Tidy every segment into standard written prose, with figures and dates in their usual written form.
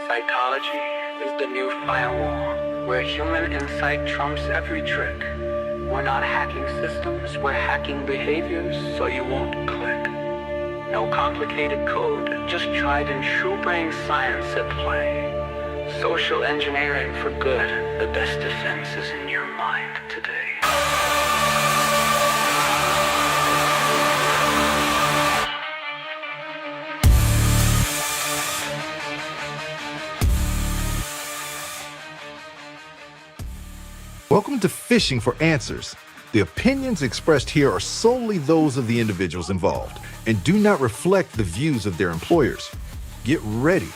Psychology is the new firewall, where human insight trumps every trick. We're not hacking systems, we're hacking behaviors so you won't click. No complicated code, just tried and true brain science at play. Social engineering for good, the best defense is in your mind today. Welcome to Phishing for Answers. The opinions expressed here are solely those of the individuals involved and do not reflect the views of their employers. Get ready,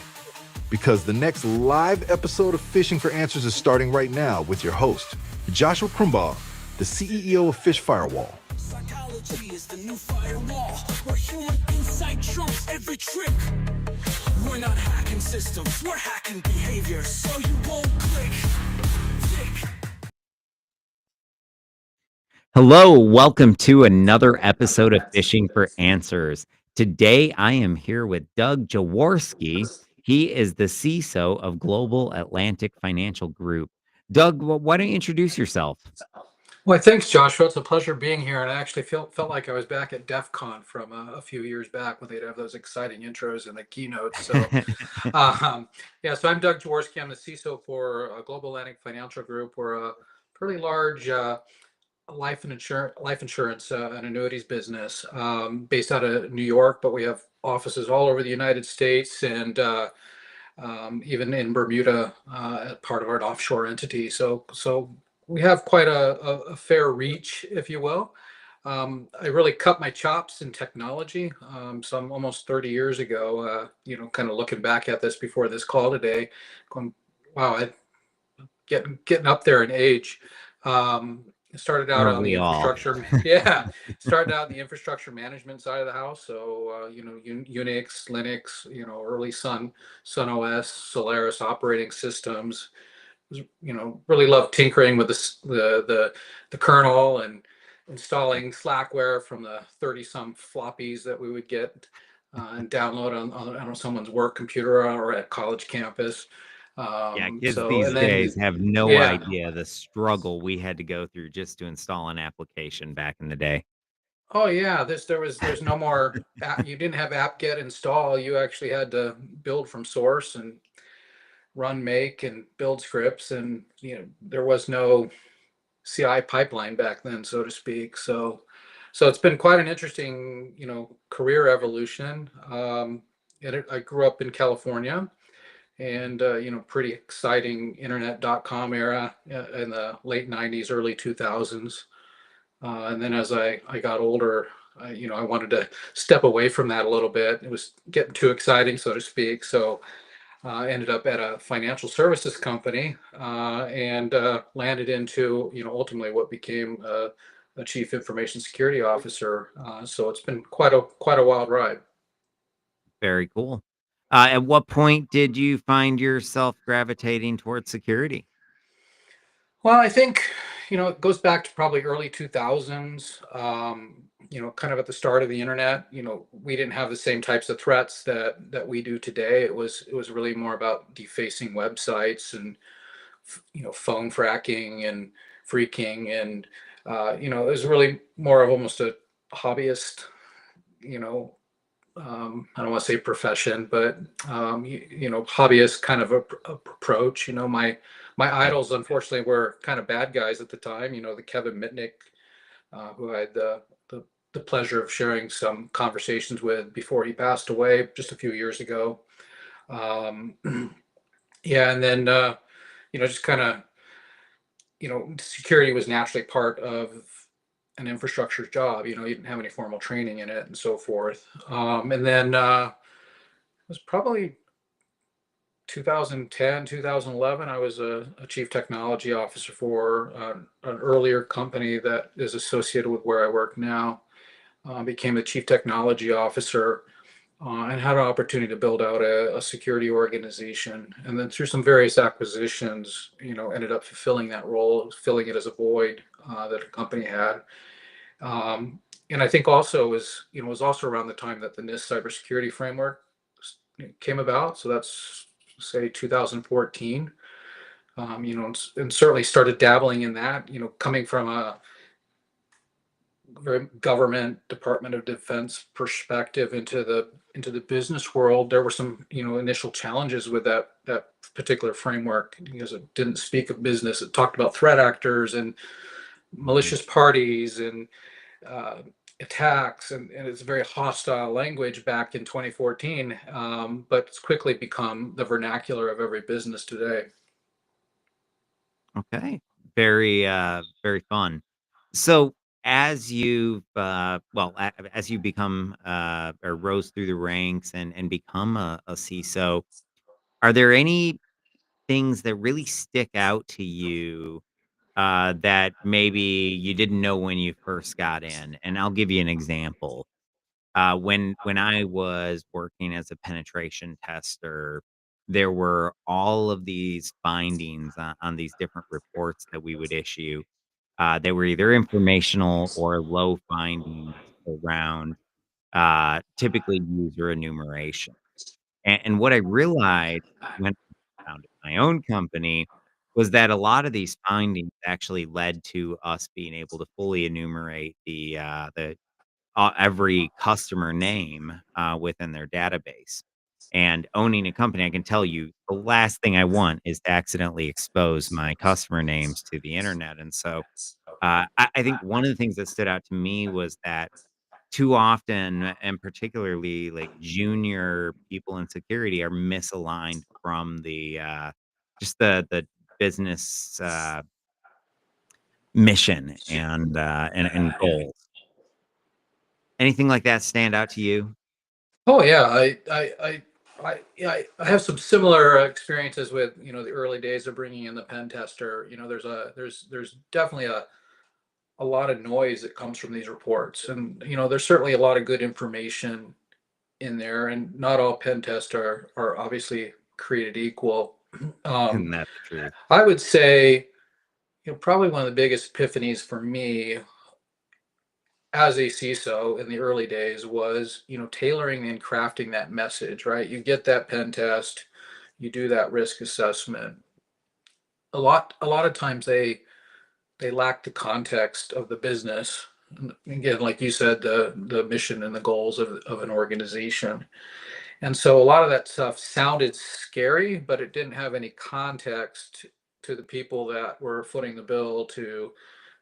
because the next live episode of Phishing for Answers is starting right now with your host, Joshua Krumbaugh, the CEO of Phish Firewall. Psychology is the new firewall, where human insight trumps every trick. We're not hacking systems, we're hacking behavior so you won't click. Hello, welcome to another episode of Phishing for Answers. Today, I am here with Doug Jaworski. He is the CISO of Global Atlantic Financial Group. Doug, why don't you introduce yourself? Well, thanks, Joshua. It's a pleasure being here, and I actually felt like I was back at DEF CON from a few years back when they'd have those exciting intros and the keynotes. So, so I'm Doug Jaworski. I'm the CISO for Global Atlantic Financial Group. We're a pretty large life insurance and annuities business based out of New York, but we have offices all over the United States and even in Bermuda, part of our offshore entity. So we have quite a fair reach, if you will. I really cut my chops in technology. So I'm almost 30 years ago, kind of looking back at this before this call today, going, wow, I'm getting up there in age. Started out on the infrastructure. Started out the infrastructure management side of the house. So, Unix, Linux, early Sun OS, Solaris operating systems. Really loved tinkering with the kernel and installing Slackware from the 30 some floppies that we would get and download on someone's work computer or at college campus. Kids these days have no idea the struggle we had to go through just to install an application back in the day. Oh yeah, there's no more you didn't have apt-get install. You actually had to build from source and run make and build scripts, and there was no CI pipeline back then, so to speak. So it's been quite an interesting career evolution. I grew up in California, and pretty exciting internet.com era in the late 90s, early 2000s. And then as I got older, I wanted to step away from that a little bit. It was getting too exciting, so to speak. So I ended up at a financial services company and landed into ultimately what became a chief information security officer. So it's been quite a wild ride. Very cool. At what point did you find yourself gravitating towards security? Well, I think, it goes back to probably early 2000s, kind of at the start of the internet. We didn't have the same types of threats that we do today. It was really more about defacing websites and, phone fracking and phreaking. And, it was really more of almost a hobbyist, I don't want to say profession, but hobbyist kind of approach. My idols, unfortunately, were kind of bad guys at the time. The Kevin Mitnick, who I had the pleasure of sharing some conversations with before he passed away just a few years ago. And then just kind of security was naturally part of an infrastructure job. You didn't have any formal training in it and so forth. And then it was probably 2010, 2011, I was a chief technology officer for an earlier company that is associated with where I work now. Became the chief technology officer and had an opportunity to build out a security organization. And then through some various acquisitions, ended up fulfilling that role, filling it as a void that a company had. And I think also was also around the time that the NIST cybersecurity framework came about. So that's say 2014. And certainly started dabbling in that. Coming from a very government Department of Defense perspective into the business world, there were some initial challenges with that particular framework because it didn't speak of business. It talked about threat actors and Mhm. malicious parties and uh, attacks, and it's a very hostile language back in 2014, but it's quickly become the vernacular of every business today. Okay. Very, very fun. So as you've, well, as you become, or rose through the ranks and become a CISO, are there any things that really stick out to you, that maybe you didn't know when you first got in? And I'll give you an example. When I was working as a penetration tester, there were all of these findings on these different reports that we would issue. They were either informational or low findings around, typically user enumeration. And what I realized when I founded my own company was that a lot of these findings actually led to us being able to fully enumerate the every customer name, within their database. And owning a company, I can tell you the last thing I want is to accidentally expose my customer names to the internet. And so, I think one of the things that stood out to me was that too often, and particularly like junior people in security, are misaligned from the just the business mission and goals. Anything like that stand out to you? Oh yeah, yeah, I have some similar experiences with the early days of bringing in the pen tester. There's definitely a lot of noise that comes from these reports, and there's certainly a lot of good information in there, and not all pen tests are obviously created equal. Um, Isn't that the truth? I would say probably one of the biggest epiphanies for me as a CISO in the early days was, tailoring and crafting that message, right? You get that pen test, you do that risk assessment. A lot of times they lack the context of the business. And again, like you said, the mission and the goals of an organization. And so a lot of that stuff sounded scary, but it didn't have any context to the people that were footing the bill to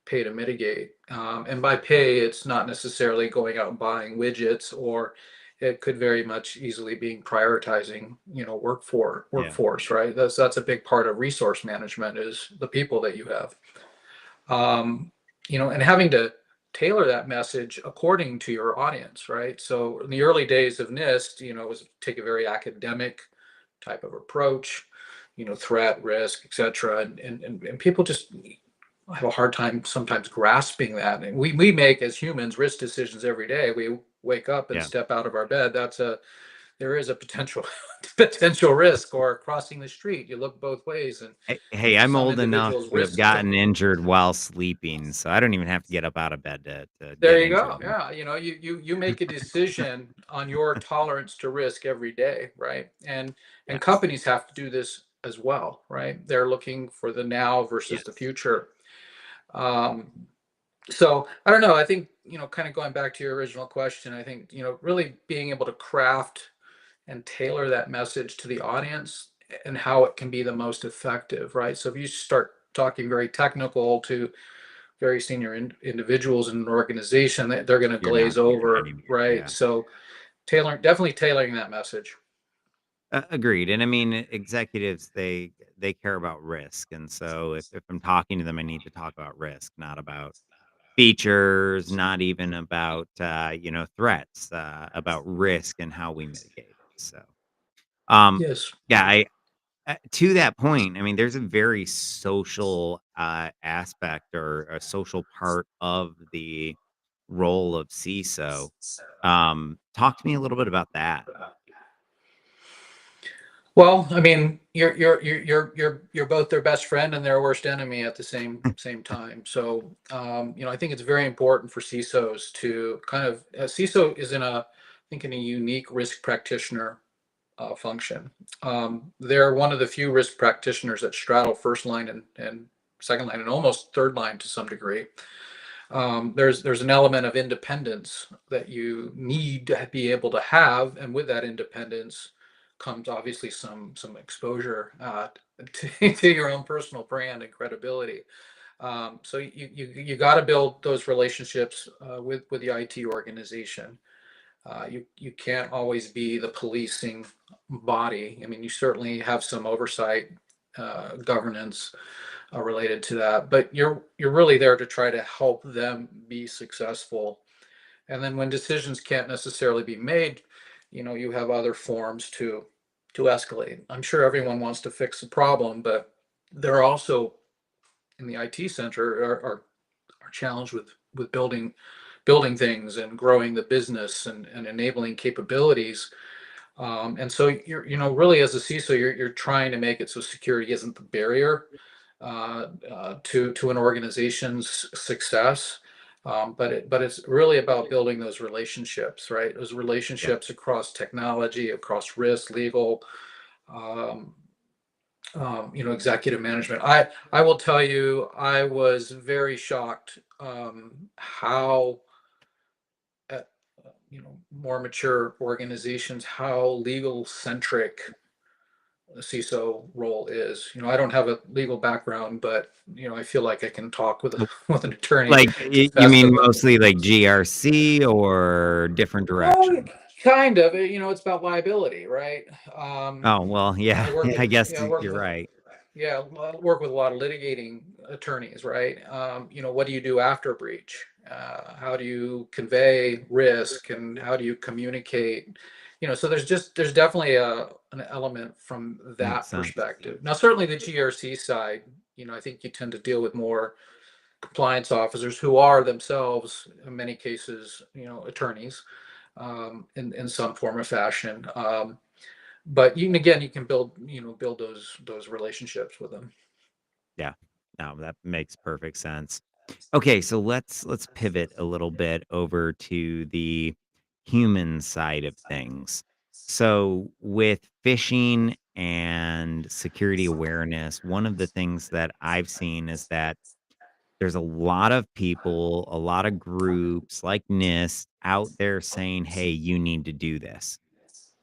pay to mitigate. And by pay, it's not necessarily going out and buying widgets, or it could very much easily being prioritizing, Yeah. workforce, right? That's a big part of resource management is the people that you have. Um, and having to tailor that message according to your audience, right? So in the early days of NIST, it was take a very academic type of approach, threat, risk, et cetera. And people just have a hard time sometimes grasping that. And we make as humans risk decisions every day. We wake up and Yeah. step out of our bed. There is a potential potential risk, or crossing the street. You look both ways, and Hey, I'm some old enough individuals to have risk. gotten injured while sleeping, so I don't even have to get up out of bed to There get you injured. go. Yeah, you make a decision on your tolerance to risk every day, right? And Yes. companies have to do this as well, right? They're looking for the now versus the Yes. future. Um, so I don't know. I think kind of going back to your original question, I think really being able to craft and tailor that message to the audience and how it can be the most effective, right? So if you start talking very technical to very senior individuals in an organization, they're going to You're not glaze there over, anymore, right? yeah. So definitely tailoring that message. Agreed, and I mean, executives, they care about risk, and so if I'm talking to them, I need to talk about risk, not about features, not even about, threats, about risk and how we mitigate it, so, um, Yes. yeah, to that point, I mean, there's a very social, aspect or a social part of the role of CISO. Talk to me a little bit about that. Well, I mean, you're both their best friend and their worst enemy at the same time. So, I think it's very important for CISOs to kind of CISO is in a, I think, in a unique risk practitioner function. They're one of the few risk practitioners that straddle first line and second line and almost third line to some degree. There's an element of independence that you need to be able to have, and with that independence comes obviously some exposure to your own personal brand and credibility. So you got to build those relationships with the IT organization. You can't always be the policing body. I mean, you certainly have some oversight, governance related to that, but you're really there to try to help them be successful. And then when decisions can't necessarily be made, you have other forms to escalate. I'm sure everyone wants to fix the problem, but they're also in the IT center are challenged with building things and growing the business and enabling capabilities. And so really as a CISO, you're trying to make it so security isn't the barrier to an organization's success. But it's really about building those relationships, right? Those Yeah. relationships across technology, across risk, legal, um, executive management. I will tell you, I was very shocked how at more mature organizations how legal centric the CISO role is. I don't have a legal background, but I feel like I can talk with So, with an attorney like, you best mean of them. mostly like GRC or different Oh, directions? kind of. It's about liability, right? Um, Oh, well, I yeah, work I with guess yeah, I work you're with right. work with a lot of litigating attorneys, right? What do you do after a breach? How do you convey risk, and how do you communicate? So there's definitely an element from Makes that sense. perspective. Now, certainly the GRC side, I think you tend to deal with more compliance officers who are themselves, in many cases, attorneys in some form or fashion. But you can build those relationships with them. Yeah. No, that makes perfect sense. Okay, so let's pivot a little bit over to the human side of things. So with phishing and security awareness, one of the things that I've seen is that there's a lot of people, a lot of groups like NIST out there saying, "Hey, you need to do this."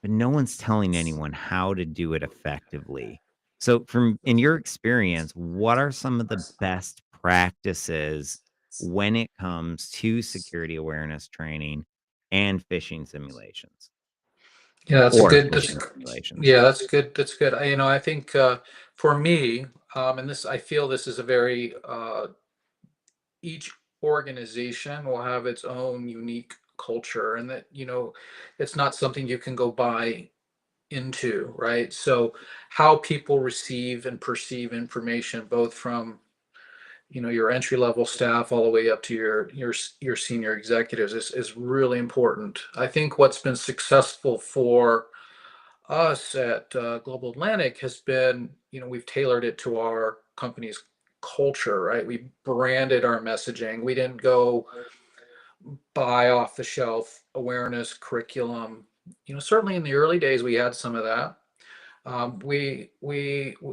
But no one's telling anyone how to do it effectively. So from in your experience, what are some of the best practices when it comes to security awareness training and phishing simulations Yeah, that's a or good. phishing simulations? Yeah, that's good. That's good. I think for me, and this, I feel this is a very each organization will have its own unique culture, and that it's not something you can go buy into, right? So how people receive and perceive information, both from your entry level staff all the way up to your senior executives, is really important. I think what's been successful for us at Global Atlantic has been, we've tailored it to our company's culture, right? We branded our messaging. We didn't go buy off the shelf awareness curriculum. Certainly in the early days we had some of that.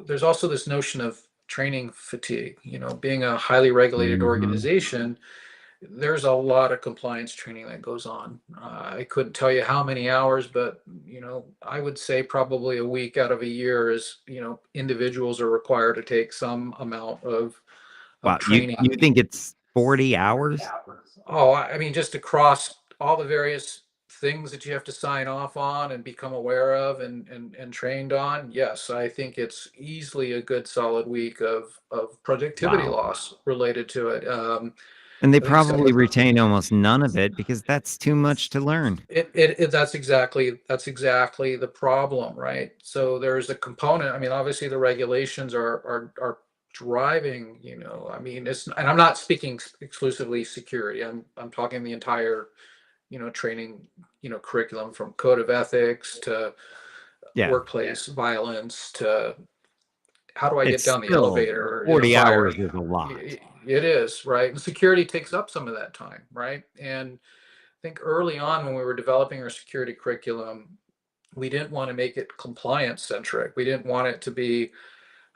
There's also this notion of training fatigue. Being a highly regulated Mhm. organization, there's a lot of compliance training that goes on. I couldn't tell you how many hours, but I would say probably a week out of a year is individuals are required to take some amount of Wow, you training. you think it's 40 hours? Oh, I mean, just across all the various things that you have to sign off on and become aware of and trained on. Yes, I think it's easily a good solid week of productivity Wow. loss related to it. And they I think some probably retain almost none of it because that's too much to learn. that's exactly the problem, right? So there's a component. I mean, obviously the regulations are driving, I mean, and I'm not speaking exclusively security. I'm talking the entire, training, curriculum, from code of ethics to Yeah. workplace violence to how do I get It's down the still elevator in a 40 fire. hours is a lot. It is, right? And security takes up some of that time, right? And I think early on when we were developing our security curriculum, We didn't want to make it compliance centric. We didn't want it to be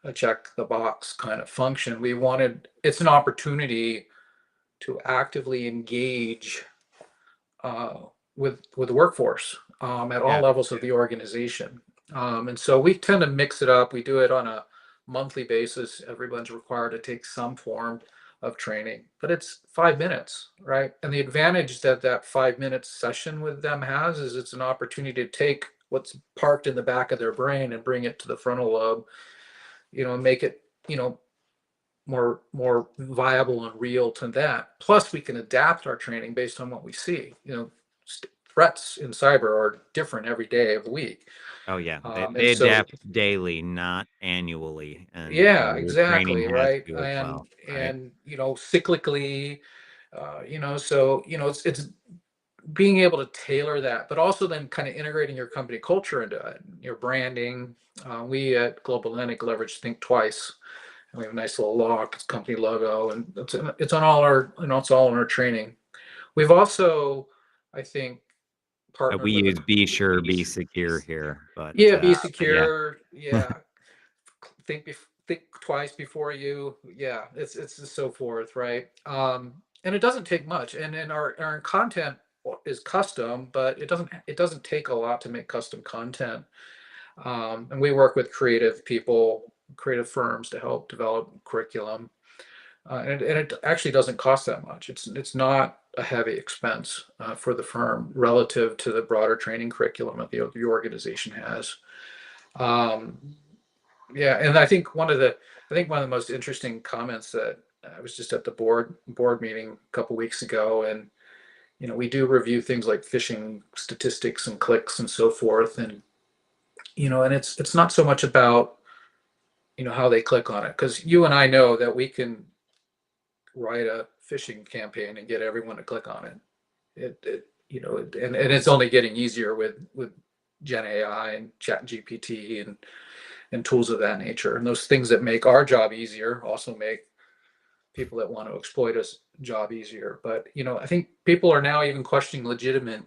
a check the box kind of function. We wanted it's an opportunity to actively engage uh, with the workforce at all Yeah. levels of the organization. And so we tend to mix it up. We do it on a monthly basis. Everyone's required to take some form of training, but it's 5 minutes, right? And the advantage that that 5 minute session with them has is it's an opportunity to take what's parked in the back of their brain and bring it to the frontal lobe, and make it, more viable and real to that. Plus, we can adapt our training based on what we see. Threats in cyber are different every day of the week. Oh, yeah. They And they so, adapt daily, not annually, and, yeah, your training exactly, has right. to as And well, right? and cyclically, so it's being able to tailor that, but also then kind of integrating your company culture into it, your branding. We at Global Atlantic leverage Think Twice, and we have a nice little company logo, and it's on all our, it's all in our training. We've also, I think, We partnered with a use be sure, be secure here, yeah, be but yeah. secure, yeah, think twice before you, yeah, it's and so forth, right? And it doesn't take much, and then our content is custom, but it doesn't take a lot to make custom content. And we work with creative firms to help develop curriculum. And it actually doesn't cost that much. It's not a heavy expense for the firm relative to the broader training curriculum that the organization has. Um, yeah, and I think one of the most interesting comments that I was just at the board meeting a couple weeks ago, and we do review things like phishing statistics and clicks and so forth, and it's not so much about how they click on it, because you and I know that we can write a phishing campaign and get everyone to click on it. And it's only getting easier with Gen AI and Chat GPT and tools of that nature. And those things that make our job easier also make people that want to exploit us job easier. But I think people are now even questioning legitimate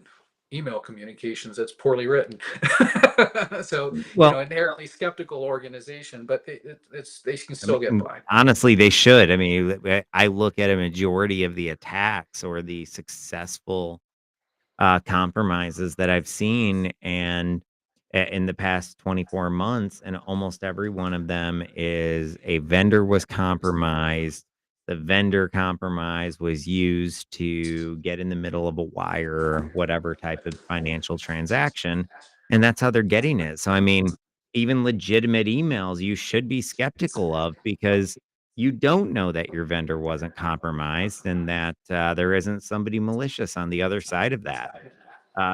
email communications that's poorly written. So Well, inherently skeptical organization, but they can still get by. honestly, they should. I mean, I look at a majority of the attacks or the successful compromises that I've seen and in the past 24 months, and almost every one of them is a vendor was compromised. The vendor compromise was used to get in the middle of a wire or whatever type of financial transaction. And that's how they're getting it. So, I mean, even legitimate emails you should be skeptical of because you don't know that your vendor wasn't compromised and that there isn't somebody malicious on the other side of that.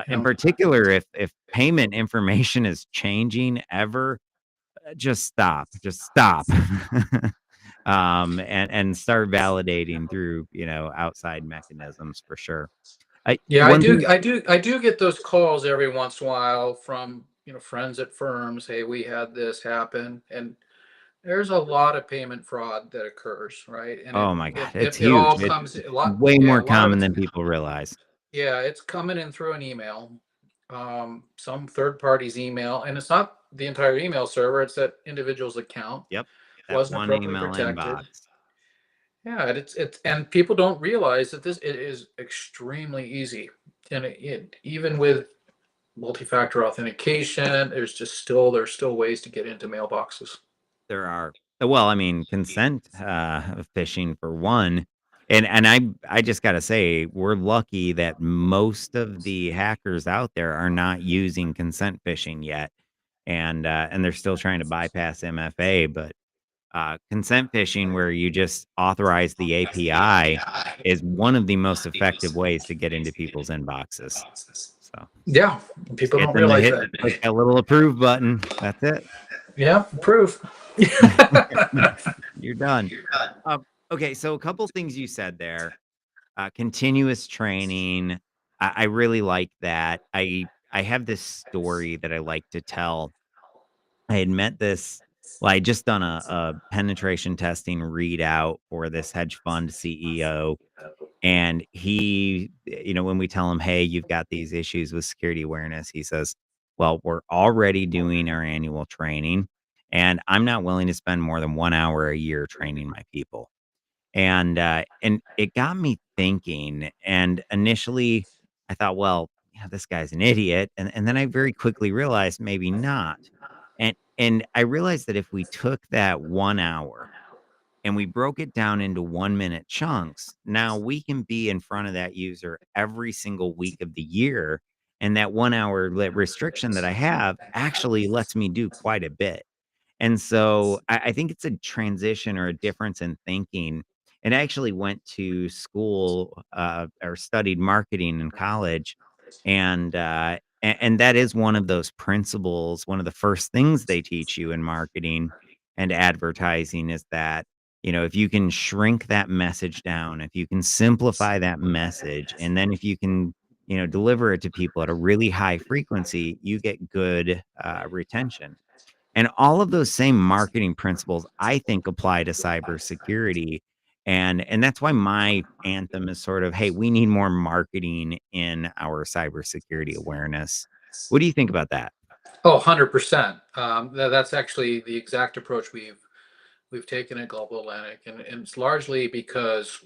In Yeah. particular, if payment information is changing ever, just stop, and start validating through outside mechanisms for sure. Yeah, I One do, thing, I do get those calls every once in a while from friends at firms. Hey, we had this happen, and there's a lot of payment fraud that occurs, right? And oh it my it god, it's it, it huge. all It's comes a lot. way Yeah, more a lot of common it's than people realize. yeah, it's coming in through an email, some third party's email, and it's not the entire email server. It's that individual's account Yep, that wasn't one appropriately email protected. inbox. Yeah, and people don't realize that it is extremely easy, and even with multi-factor authentication, there's still ways to get into mailboxes. There are well, I mean, consent, phishing for one, and I just gotta say, we're lucky that most of the hackers out there are not using consent phishing yet, and they're still trying to bypass MFA, but, consent phishing where you just authorize the API is one of the most effective ways to get into people's inboxes. So, Yeah, just people get don't them to realize hit that. click that little approve button, that's it. Yeah, proof. You're done. Okay, so a couple things you said there. Continuous training. I really like that. I have this story that I like to tell. I had met this. Well, I just done a penetration testing readout for this hedge fund CEO, and he, when we tell him, "Hey, you've got these issues with security awareness," he says, Well, we're already doing our annual training, and I'm not willing to spend more than 1 hour a year training my people. And it got me thinking, and initially I thought, "Well, yeah, this guy's an idiot," and then I very quickly realized maybe not. And I realized that if we took that 1 hour and we broke it down into 1-minute chunks, now we can be in front of that user every single week of the year, and that 1 hour restriction that I have actually lets me do quite a bit. And so I think it's a transition or a difference in thinking. And I actually went to school, or studied marketing in college, and that is one of those principles. One of the first things they teach you in marketing and advertising is that, if you can shrink that message down, if you can simplify that message, and then if you can, deliver it to people at a really high frequency, you get good retention. And all of those same marketing principles, I think, apply to cybersecurity. And that's why my anthem is sort of, hey, we need more marketing in our cybersecurity awareness. What do you think about that? Oh, 100%. That's actually the exact approach we've taken at Global Atlantic, and it's largely because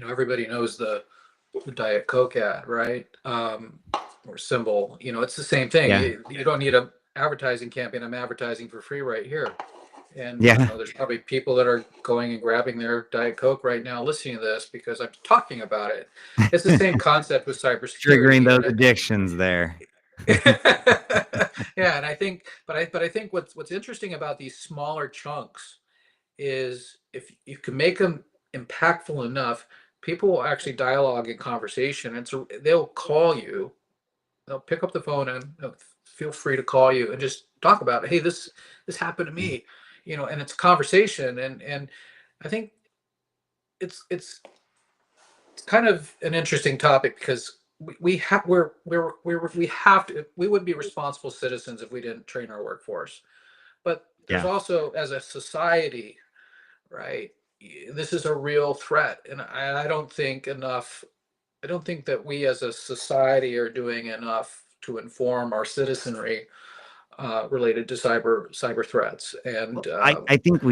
everybody knows the Diet Coke ad, right? Or symbol. It's the same thing. Yeah. You don't need a advertising campaign. I'm advertising for free right here. And Yeah. there's probably people that are going and grabbing their Diet Coke right now, listening to this because I'm talking about it. It's the same concept with Triggering cybersecurity, those addictions there. yeah, and I think what's interesting about these smaller chunks is if you can make them impactful enough, people will actually dialogue in conversation, and so they'll call you, they'll pick up the phone and feel free to call you and just talk about it. Hey, this happened to me, and it's a conversation, and I think it's kind of an interesting topic because we have we have to, we would be responsible citizens if we didn't train our workforce. But there's Yeah. also, as a society, right, this is a real threat, and I don't think enough. I don't think that we as a society are doing enough to inform our citizenry related to cyber threats. And Well, I think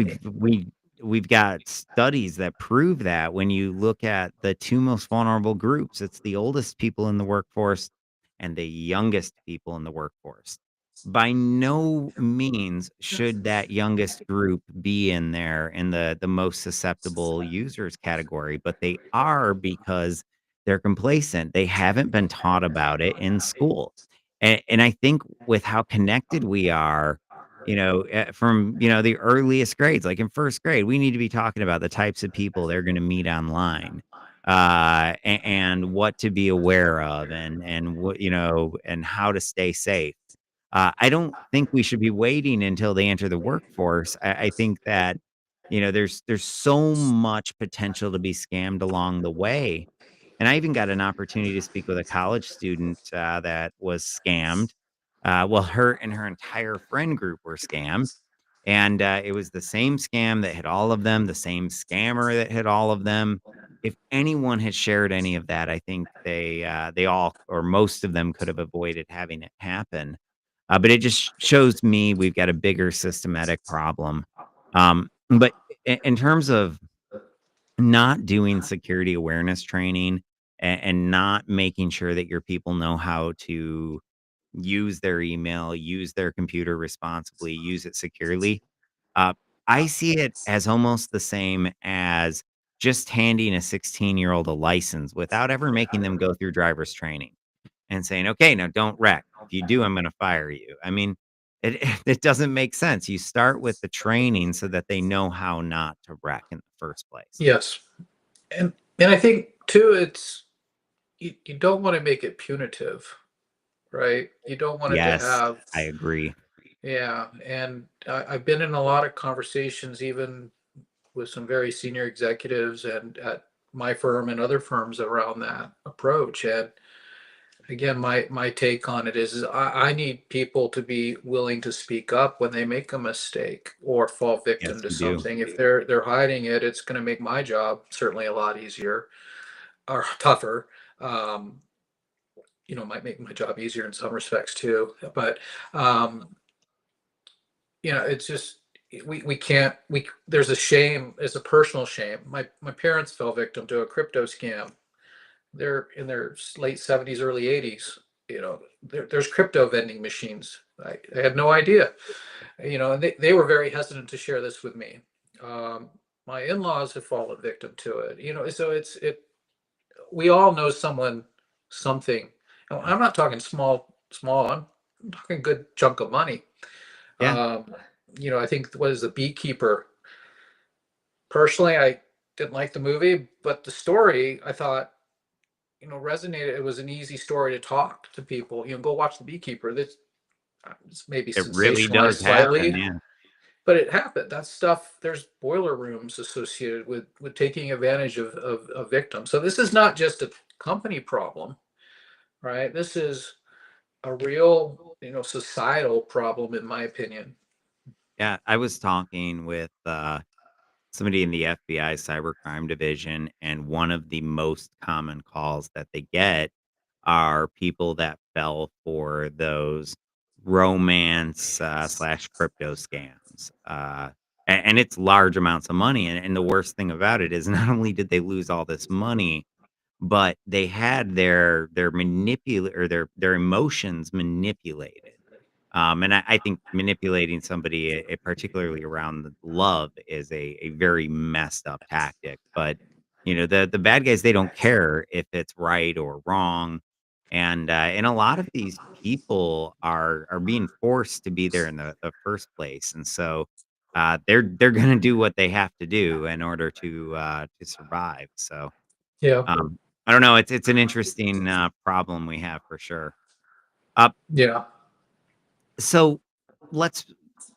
we've got studies that prove that when you look at the 2 most vulnerable groups, it's the oldest people in the workforce and the youngest people in the workforce. By no means should that youngest group be in there in the most susceptible users category, but they are because they're complacent. They haven't been taught about it in school. And I think with how connected we are, from, the earliest grades, like in 1st grade, we need to be talking about the types of people they're gonna meet online, and what to be aware of, and what, and how to stay safe. I don't think we should be waiting until they enter the workforce. I think that, there's so much potential to be scammed along the way. And I even got an opportunity to speak with a college student, that was scammed. Well, her and her entire friend group were scammed, and, it was the same scam that hit all of them, the same scammer that hit all of them. If anyone had shared any of that, I think they all, or most of them, could have avoided having it happen. But it just shows me we've got a bigger systematic problem. But in terms of not doing security awareness training, and not making sure that your people know how to use their email, use their computer responsibly, use it securely, uh, I see it as almost the same as just handing a 16-year-old a license without ever making them go through driver's training and saying, "Okay, now don't wreck. If you do, I'm gonna fire you." I mean, it it doesn't make sense. You start with the training so that they know how not to wreck in the first place. yes, and I think too, it's you don't want to make it punitive, right? You don't want it to Yes, have, I agree. yeah. And I've been in a lot of conversations, even with some very senior executives and at my firm and other firms around that approach. And again, my take on it is I need people to be willing to speak up when they make a mistake or fall victim Yes, to you do. something. If they're hiding it, it's going to make my job certainly a lot easier or tougher. Um, might make my job easier in some respects too. But um, it's just we can't we there's a shame, it's a personal shame. My parents fell victim to a crypto scam. They're in their late 70s, early 80s. There's crypto vending machines. I had no idea. And they were very hesitant to share this with me. Um, my in-laws have fallen victim to it. So we all know someone, something. I'm not talking small. I'm talking good chunk of money. Yeah, Um, I think what is the beekeeper? Personally, I didn't like the movie, but the story I thought, resonated. It was an easy story to talk to people. Go watch the beekeeper. This it's maybe it really sensationalized does happen. slightly, Yeah. but it happened. That stuff. There's boiler rooms associated with taking advantage of victims. So this is not just a company problem, right? This is a real, societal problem, in my opinion. Yeah, I was talking with somebody in the FBI cybercrime division, and one of the most common calls that they get are people that fell for those romance slash crypto scams. And it's large amounts of money. And the worst thing about it is not only did they lose all this money, but they had their manipulate or their emotions manipulated. And I think manipulating somebody, particularly around love, is a very messed up tactic. But the bad guys, they don't care if it's right or wrong, and a lot of these people are being forced to be there in the first place, and so they're going to do what they have to do in order to survive. So Yeah, um, I don't know. It's an interesting problem we have for sure. Uh, yeah, so let's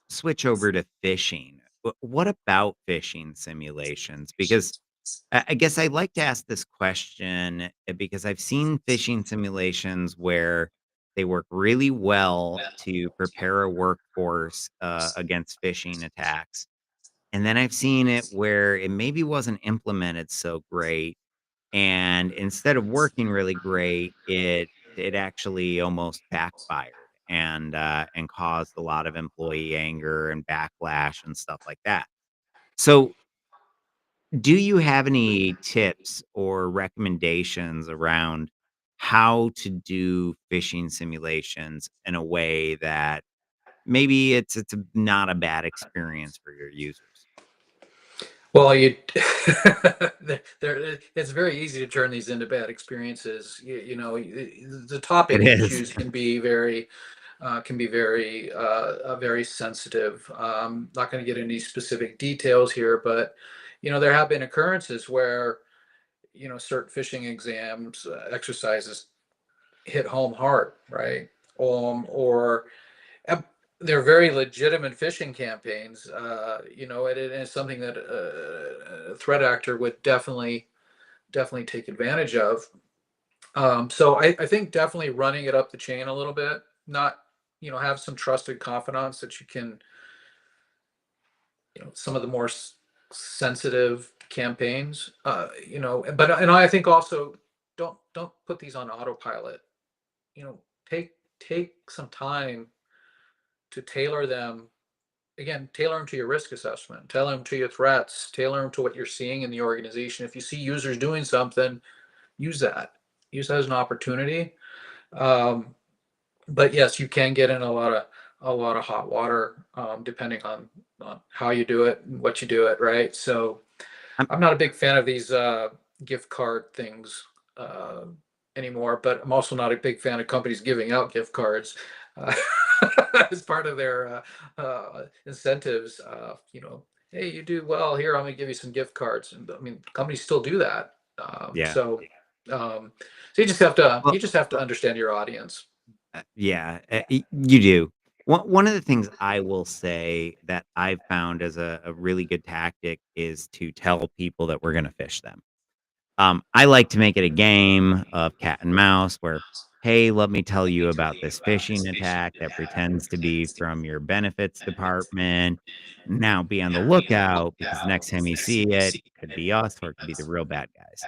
switch over to phishing. What about phishing simulations? Because I guess I like to ask this question because I've seen phishing simulations where they work really well to prepare a workforce against phishing attacks. And then I've seen it where it maybe wasn't implemented so great. And instead of working really great, it actually almost backfired and caused a lot of employee anger and backlash and stuff like that. So, do you have any tips or recommendations around how to do phishing simulations in a way that maybe not a bad experience for your users? well, it's very easy to turn these into bad experiences. The topic It you is. choose can be very sensitive. Not going to get into specific details here, but there have been occurrences where certain phishing exams, exercises hit home hard, right? Or uh, they're very legitimate phishing campaigns. And it is something that a threat actor would definitely take advantage of. So I think definitely running it up the chain a little bit, not have some trusted confidants that you can, some of the more sensitive campaigns, but and I think also don't put these on autopilot. You know, take some time to tailor them. Again, tailor them to your risk assessment, tailor them to your threats, tailor them to what you're seeing in the organization. If you see users doing something, use that. Use that as an opportunity. Um, but yes, you can get in a lot of hot water, depending on how you do it and what you do it, right? So I'm I'm not a big fan of these gift card things uh, anymore, but I'm also not a big fan of companies giving out gift cards uh, as part of their incentives. Hey, you do well here. I'm going to give you some gift cards, and I mean, companies still do that. yeah. So you just have to Well, you just have to understand your audience. yeah, you do. One of the things I will say that I've found as a really good tactic is to tell people that we're gonna fish them. I like to make it a game of cat and mouse where, "Hey, let me tell you about this phishing attack that pretends to be from your benefits department. Now be on the lookout because the next time you see it, it could be us or it could be the real bad guys."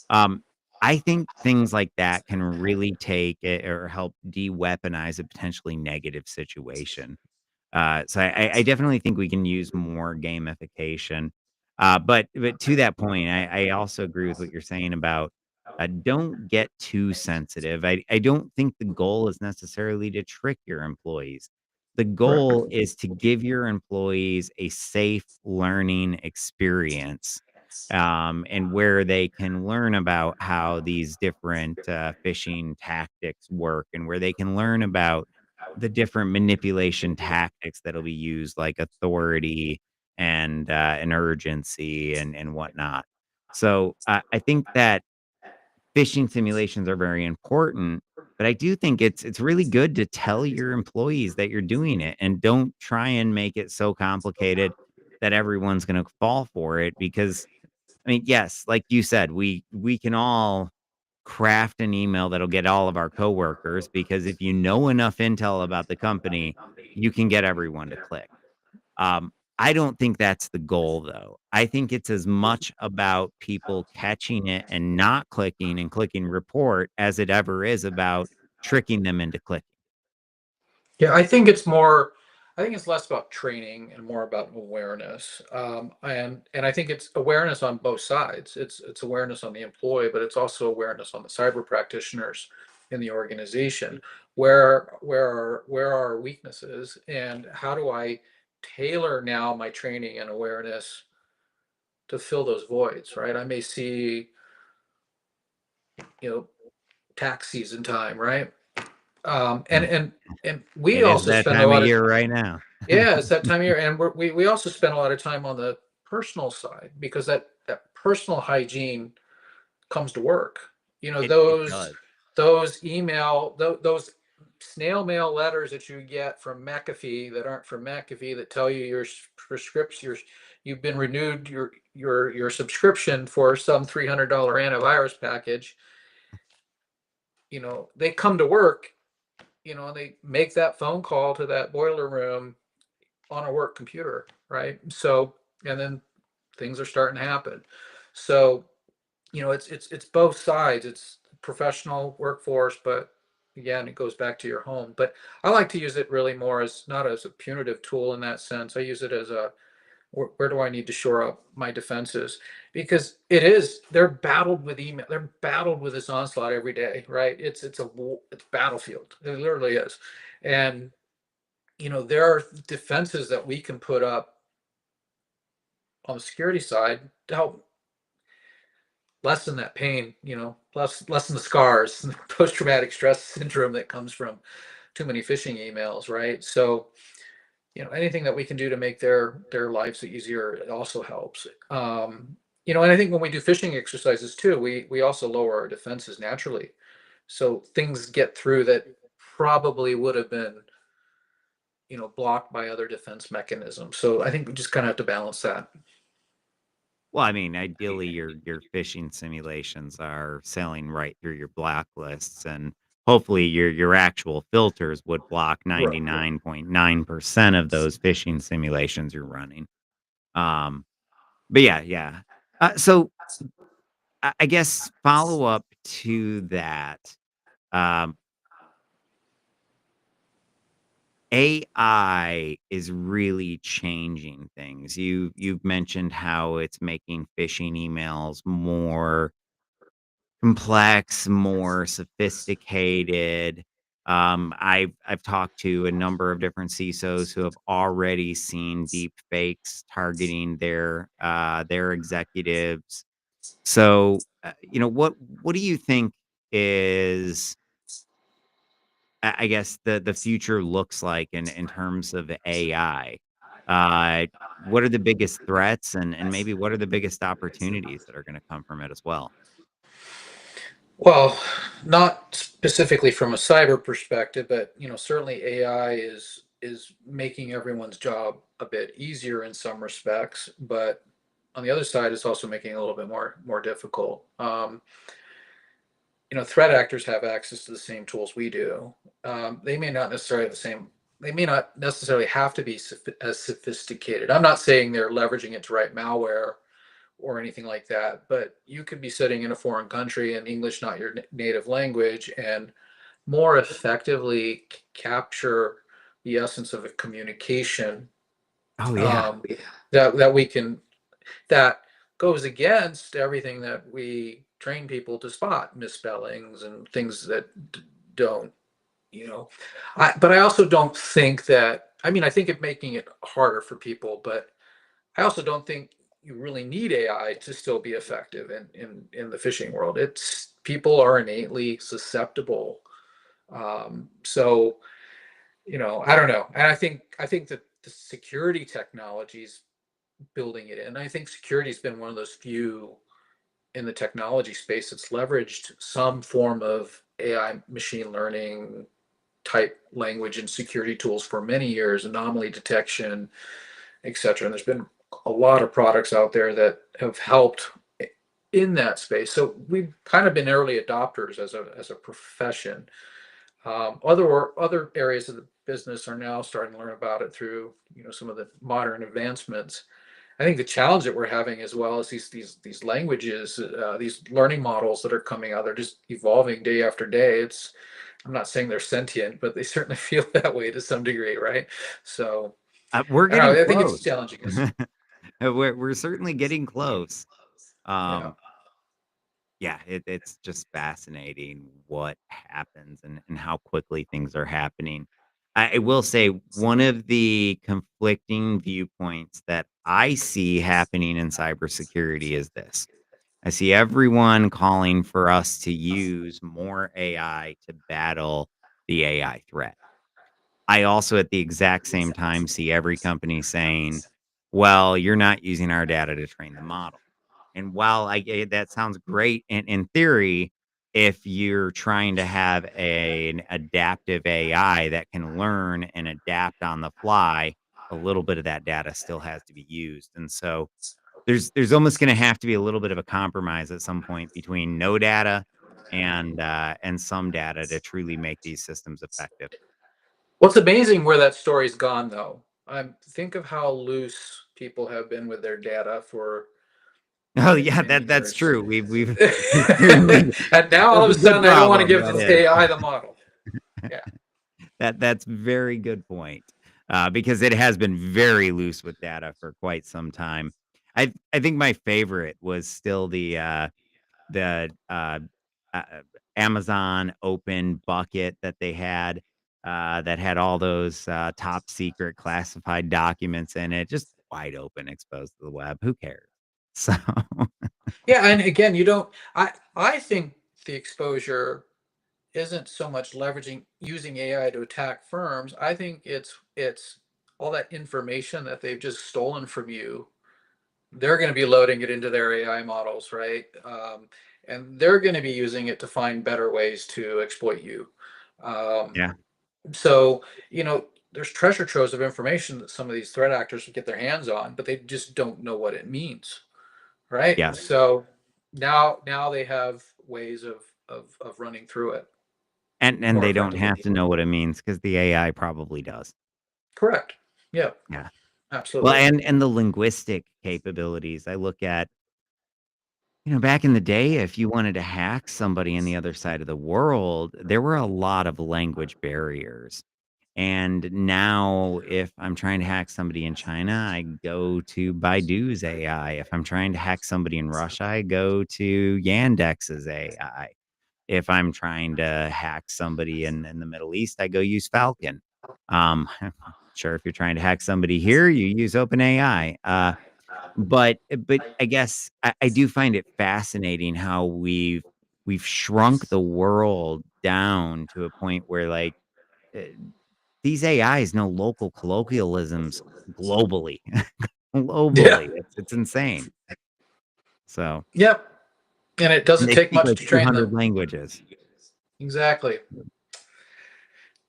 Um, I think things like that can really take it or help de-weaponize a potentially negative situation. So I definitely think we can use more gamification. But to that point, I also agree with what you're saying about don't get too sensitive. I don't think the goal is necessarily to trick your employees. The Correct. goal is to give your employees a safe learning experience, and where they can learn about how these different phishing tactics work, and where they can learn about the different manipulation tactics that'll be used, like authority and urgency and whatnot. So I think that phishing simulations are very important, but I do think it's really good to tell your employees that you're doing it, and don't try and make it so complicated that everyone's going to fall for it. Because I mean, yes, like you said, we can all craft an email that'll get all of our coworkers, because if you know enough intel about the company, you can get everyone to click. I don't think that's the goal, though. I think it's as much about people catching it and not clicking and clicking report as it ever is about tricking them into clicking. Yeah, I think it's more. I think it's less about training and more about awareness. And I think it's awareness on both sides. It's awareness on the employee, but it's also awareness on the cyber practitioners in the organization. Where are our weaknesses, and how do I tailor now my training and awareness to fill those voids? Right. I may see, you know, tax season time, right? Mm. And we It is also that spend a time of lot of. year right now. Yeah, it's that time of year, and we also spend a lot of time on the personal side, because that personal hygiene comes to work. You know, It does. those snail mail letters that you get from McAfee that aren't from McAfee, that tell you your prescription, you've been renewed your subscription for some $300 antivirus package. You know, they come to work. You know, and they make that phone call to that boiler room on a work computer, right? So, and then things are starting to happen. So, you know, it's both sides. It's professional workforce, but again, it goes back to your home. But I like to use it really more as not as a punitive tool in that sense. I use it as a where do I need to shore up my defenses? Because they're battled with email, they're battled with this onslaught every day, right? It's battlefield. It literally is. And you know, there are defenses that we can put up on the security side to help lessen that pain, you know, lessen the scars, post-traumatic stress syndrome that comes from too many phishing emails, right? So, you know, anything that we can do to make their lives easier, it also helps. You know, and I think when we do phishing exercises too, we also lower our defenses naturally. So things get through that probably would have been, you know, blocked by other defense mechanisms. So I think we just kind of have to balance that. Well, I mean, ideally, your phishing simulations are sailing right through your blacklists, and hopefully your actual filters would block Right. 99.9% of those phishing simulations you're running. Um, but yeah, yeah. So I guess follow up to that. Um, AI is really changing things. You've mentioned how it's making phishing emails more complex, more sophisticated. I've talked to a number of different CISOs who have already seen deep fakes targeting their executives. So, what do you think is, I guess, the future looks like in terms of AI? Uh, what are the biggest threats, and maybe what are the biggest opportunities that are going to come from it as well? Well, not specifically from a cyber perspective, but you know, certainly AI is making everyone's job a bit easier in some respects, but on the other side, it's also making it a little bit more difficult. You know, threat actors have access to the same tools we do. They may not necessarily have the same. They may not necessarily have to be as sophisticated. I'm not saying they're leveraging it to write malware or anything like that, but you could be sitting in a foreign country and English not your native language, and more effectively capture the essence of a communication, Oh yeah. um, that we can, that goes against everything that we train people to spot, misspellings and things that don't, you know. But I also don't think that, I mean, I think it making it harder for people, but I also don't think you really need AI to still be effective in the phishing world. It's, people are innately susceptible. So, I don't know. And I think that the security technologies building it in. I think security's been one of those few in the technology space that's leveraged some form of AI, machine learning type language and security tools for many years, anomaly detection, etc. And there's been a lot of products out there that have helped in that space. So we've kind of been early adopters as a profession. Other areas of the business are now starting to learn about it through some of the modern advancements. I think the challenge that we're having as well is these languages, these learning models that are coming out. They're just evolving day after day. I'm not saying they're sentient, but they certainly feel that way to some degree, right? So We're I don't getting know. I think it's close. challenging us. We're certainly getting close. Yeah. Um, yeah, it's just fascinating what happens and how quickly things are happening. I will say one of the conflicting viewpoints that I see happening in cybersecurity is this. I see everyone calling for us to use more AI to battle the AI threat. I also, at the exact same time, see every company saying, well, you're not using our data to train the model. And while that sounds great in theory, if you're trying to have an adaptive AI that can learn and adapt on the fly, a little bit of that data still has to be used. And so there's almost going to have to be a little bit of a compromise at some point between no data and some data to truly make these systems effective. What's amazing where that story's gone, though. Think of how loose people have been with their data for Oh many, yeah, many that's years. true. We've certainly And now all that's of a a sudden good they don't want to problem. give That the is. AI the model. Yeah. That's very good point, because it has been very loose with data for quite some time. I think my favorite was still the uh, Amazon open bucket that had all those top secret classified documents in it, just wide open, exposed to the web. Who cares? So Yeah, and again, you don't I think the exposure isn't so much leveraging using AI to attack firms. I think it's all that information that they've just stolen from you. They're going to be loading it into their AI models, right? And they're going to be using it to find better ways to exploit you. Um, yeah, so, there's treasure troves of information that some of these threat actors get their hands on, but they just don't know what it means, right? yes, So now they have ways of running through it and more they don't effectively. have to know what it means because the AI probably does. Correct. Yeah, Yeah. Well, absolutely. and the linguistic capabilities. I look at, back in the day, if you wanted to hack somebody on the other side of the world, there were a lot of language barriers. And now, if I'm trying to hack somebody in China, I go to Baidu's AI. If I'm trying to hack somebody in Russia, I go to Yandex's AI. If I'm trying to hack somebody in the Middle East, I go use Falcon. Sure, if you're trying to hack somebody here, you use OpenAI. But I guess I do find it fascinating how we've shrunk the world down to a point where, like, eh, these AIs know local colloquialisms globally. Yeah. Globally, it's insane. So Yep. And it and doesn't they take speak much like to train 200 them. languages. Exactly.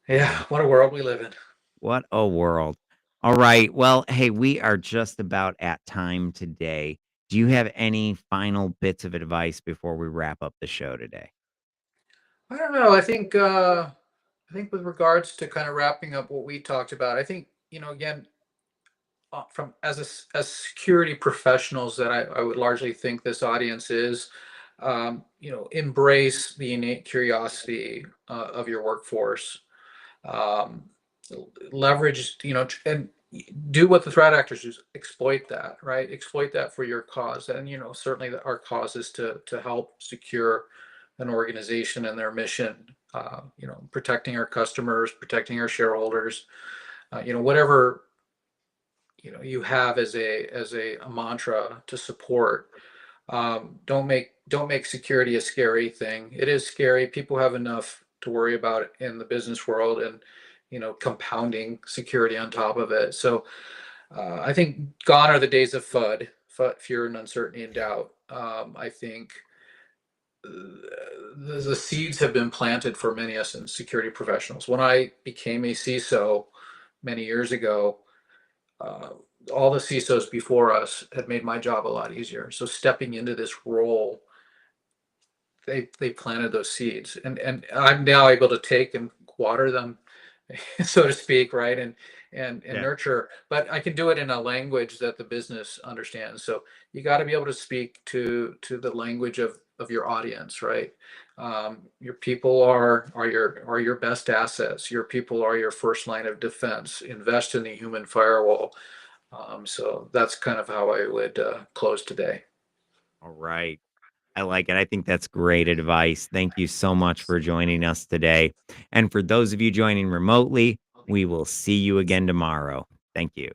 Yeah. So What a world we live in. what a world. All right. Well, hey, we are just about at time today. Do you have any final bits of advice before we wrap up the show today? I don't know. I think with regards to kind of wrapping up what we talked about, I think, again, from as security professionals that I would largely think this audience is, embrace the innate curiosity of your workforce. Um, Leverage, and do what the threat actors do. Exploit that, right? Exploit that for your cause. And certainly our cause is to help secure an organization and their mission. Protecting our customers, protecting our shareholders. Whatever you have as a mantra to support. Don't make security a scary thing. It is scary. People have enough to worry about in the business world, and compounding security on top of it. So I think gone are the days of FUD, fear and uncertainty and doubt. I think the seeds have been planted for many of us in security professionals. When I became a CISO many years ago, uh, all the CISOs before us had made my job a lot easier. So stepping into this role, they planted those seeds, and I'm now able to take and water them, so to speak, right? And Yeah. nurture, but I can do it in a language that the business understands. So you got to be able to speak to the language of your audience, right? Your people are your best assets. Your people are your first line of defense. Invest in the human firewall. So that's kind of how I would close today. All right. I like it. I think that's great advice. Thank you so much for joining us today. And for those of you joining remotely, we will see you again tomorrow. Thank you.